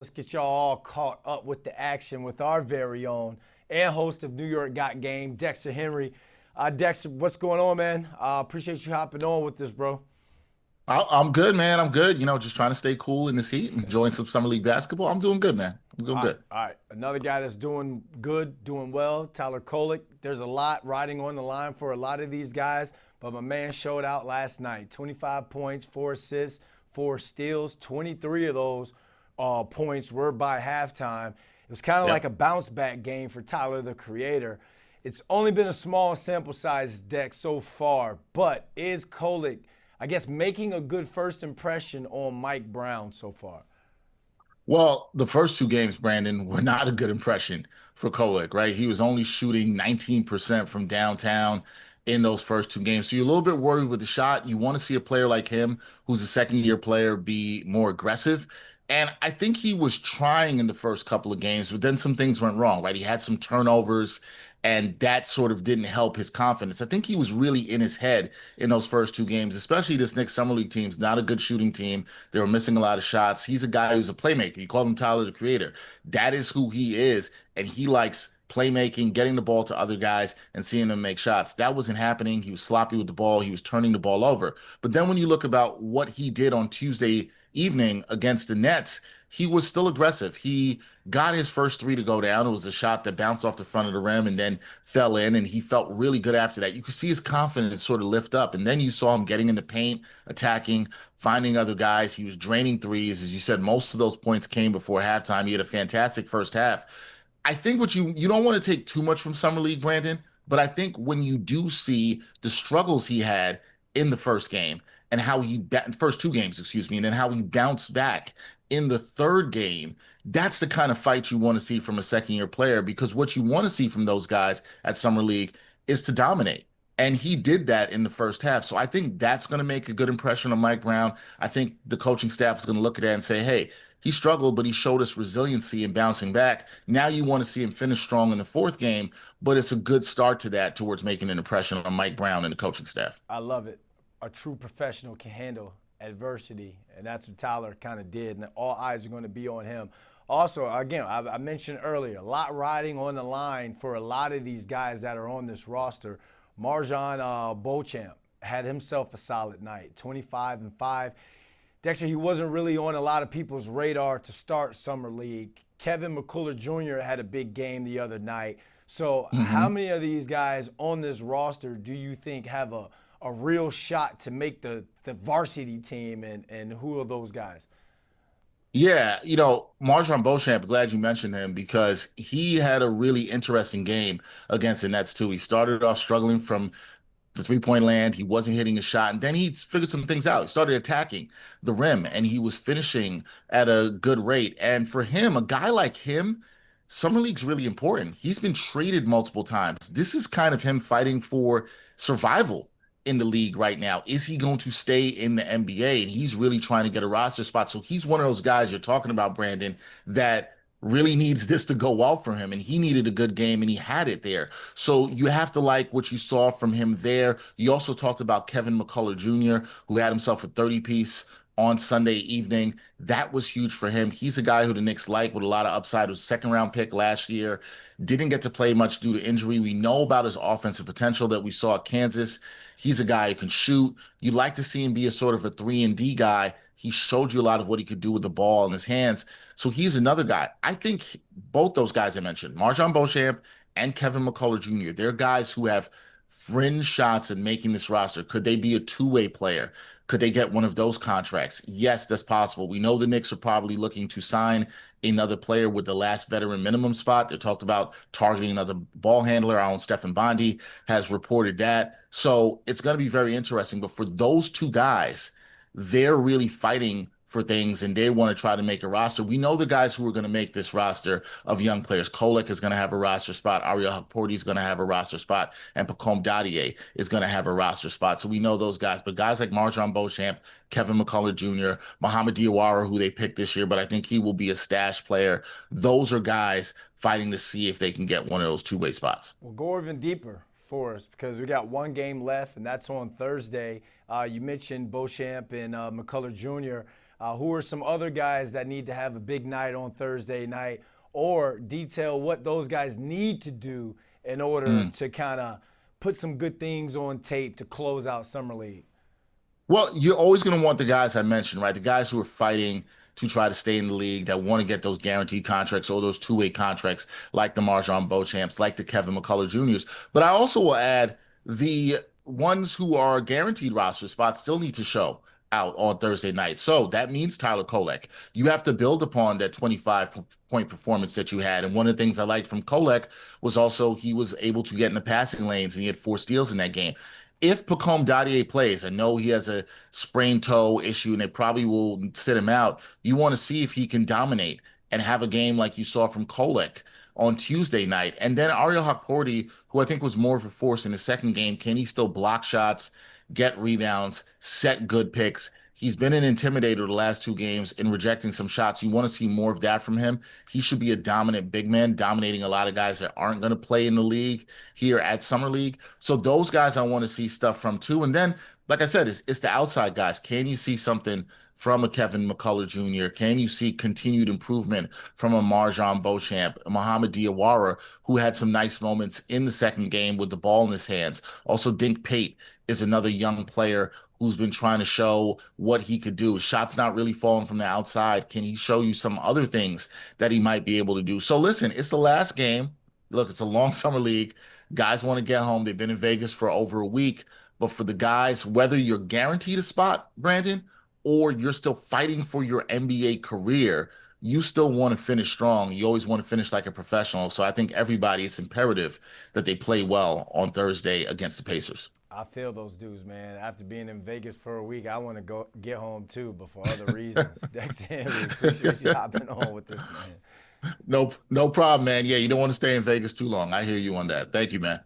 Let's get y'all all caught up with the action with our very own and host of New York Got Game, Dexter Henry. Dexter, what's going on, man? Appreciate you hopping on with this, bro. I'm good, man. I'm good. Just trying to stay cool in this heat, enjoying some summer league basketball. I'm doing good, man. I'm doing All right, good. all right. Another guy that's doing good, doing well, Tyler Kolek. There's a lot riding on the line for a lot of these guys, but my man showed out last night. 25 points, 4 assists, 4 steals. 23 of those points were by halftime. It was kind of like Yep. a bounce back game for Tyler, the creator. It's only been a small sample size deck so far, but is Kolek, I guess, making a good first impression on Mike Brown so far? Well, the first two games, Brandon, were not a good impression for Kolek, right? He was only shooting 19% from downtown in those first two games. So you're a little bit worried with the shot. You want to see a player like him, who's a second year player, be more aggressive. And I think he was trying in the first couple of games, but then some things went wrong, right? He had some turnovers, and that sort of didn't help his confidence. I think he was really in his head in those first two games, especially this Knicks Summer League team's not a good shooting team. They were missing a lot of shots. He's a guy who's a playmaker. You call him Tyler the Creator. That is who he is, and he likes playmaking, getting the ball to other guys and seeing them make shots. That wasn't happening. He was sloppy with the ball. He was turning the ball over. But then when you look about what he did on Tuesday evening against the Nets, he was still aggressive. He got his first three to go down. It was a shot that bounced off the front of the rim and then fell in, and he felt really good after that. You could see his confidence sort of lift up, and then you saw him getting in the paint, attacking, finding other guys. He was draining threes. As you said, most of those points came before halftime. He had a fantastic first half. I think what you don't want to take too much from Summer League, Brandon, but I think when you do see the struggles he had in the first game and how first two games, excuse me, and then how he bounced back in the third game, that's the kind of fight you want to see from a second year player, because what you want to see from those guys at Summer League is to dominate. And he did that in the first half. So I think that's going to make a good impression on Mike Brown. I think the coaching staff is going to look at that and say, hey, he struggled, but he showed us resiliency in bouncing back. Now you want to see him finish strong in the fourth game, but it's a good start to that towards making an impression on Mike Brown and the coaching staff. I love it. A true professional can handle adversity, and that's what Tyler kind of did, and all eyes are going to be on him. Also, again, I mentioned earlier, a lot riding on the line for a lot of these guys that are on this roster. Marjan Beauchamp had himself a solid night, 25 and 5. Dexter, he wasn't really on a lot of people's radar to start Summer League. Kevin McCullough Jr. had a big game the other night. So, how Mhm. many of these guys on this roster do you think have a real shot to make the varsity team, and who are those guys? Yeah, Marjon Beauchamp, glad you mentioned him because he had a really interesting game against the Nets too. He started off struggling from the three-point land. He wasn't hitting a shot, and then he figured some things out. He started attacking the rim, and he was finishing at a good rate. And for him, a guy like him, Summer League's really important. He's been traded multiple times. This is kind of him fighting for survival in the league right now. Is he going to stay in the NBA? And he's really trying to get a roster spot. So he's one of those guys you're talking about, Brandon, that really needs this to go well for him. And he needed a good game, and he had it there. So you have to like what you saw from him there. You also talked about Kevin McCullough Jr., who had himself a 30-piece on Sunday evening. That was huge for him. He's a guy who the Knicks like with a lot of upside. Was a second round pick last year. Didn't get to play much due to injury. We know about his offensive potential that we saw at Kansas. He's a guy who can shoot. You'd like to see him be a sort of a 3-and-D guy. He showed you a lot of what he could do with the ball in his hands. So he's another guy. I think both those guys I mentioned, Marjon Beauchamp and Kevin McCullough Jr., they're guys who have fringe shots in making this roster. Could they be a two-way player? Could they get one of those contracts? Yes, that's possible. We know the Knicks are probably looking to sign another player with the last veteran minimum spot. They talked about targeting another ball handler. Our own Stephen Bondi has reported that. So it's going to be very interesting. But for those two guys, they're really fighting for things, and they want to try to make a roster. We know the guys who are going to make this roster of young players. Kolek is going to have a roster spot. Ariel Hukporti is going to have a roster spot, and Pacome Dadier is going to have a roster spot. So we know those guys. But guys like Marjon Beauchamp, Kevin McCullough Jr., Mohamed Diawara, who they picked this year, but I think he will be a stash player. Those are guys fighting to see if they can get one of those two-way spots. We'll go even deeper for us because we got one game left, and that's on Thursday. You mentioned Beauchamp and McCullough Jr. Who are some other guys that need to have a big night on Thursday night, or detail what those guys need to do in order to kind of put some good things on tape to close out Summer League? Well, you're always going to want the guys I mentioned, right? The guys who are fighting to try to stay in the league, that want to get those guaranteed contracts or those two-way contracts, like the Marjon Beauchamps, like the Kevin McCullough Juniors. But I also will add the ones who are guaranteed roster spots still need to show out on Thursday night. So that means Tyler Kolek. You have to build upon that 25-point performance that you had. And one of the things I liked from Kolek was also he was able to get in the passing lanes, and he had 4 steals in that game. If Pacome Dadier plays, I know he has a sprained toe issue and they probably will sit him out. You want to see if he can dominate and have a game like you saw from Kolek on Tuesday night. And then Ariel Hakporti, who I think was more of a force in the second game, can he still block shots, get rebounds, set good picks? He's been an intimidator the last 2 games in rejecting some shots. You want to see more of that from him. He should be a dominant big man, dominating a lot of guys that aren't going to play in the league here at Summer League. So those guys I want to see stuff from too. And then, like I said, it's the outside guys. Can you see something from a Kevin McCullough Jr.? Can you see continued improvement from a Marjon Beauchamp, a Mohamed Diawara, who had some nice moments in the second game with the ball in his hands? Also, Dink Pate is another young player who's been trying to show what he could do. Shots not really falling from the outside. Can he show you some other things that he might be able to do? So listen, it's the last game. Look, it's a long summer league. Guys want to get home. They've been in Vegas for over a week. But for the guys, whether you're guaranteed a spot, Brandon, or you're still fighting for your NBA career, you still want to finish strong. You always want to finish like a professional. So I think everybody, it's imperative that they play well on Thursday against the Pacers. I feel those dudes, man. After being in Vegas for a week, I want to go get home too, but for other reasons. Dexter Henry, appreciate you hopping on with this, man. No problem, man. Yeah, you don't want to stay in Vegas too long. I hear you on that. Thank you, man.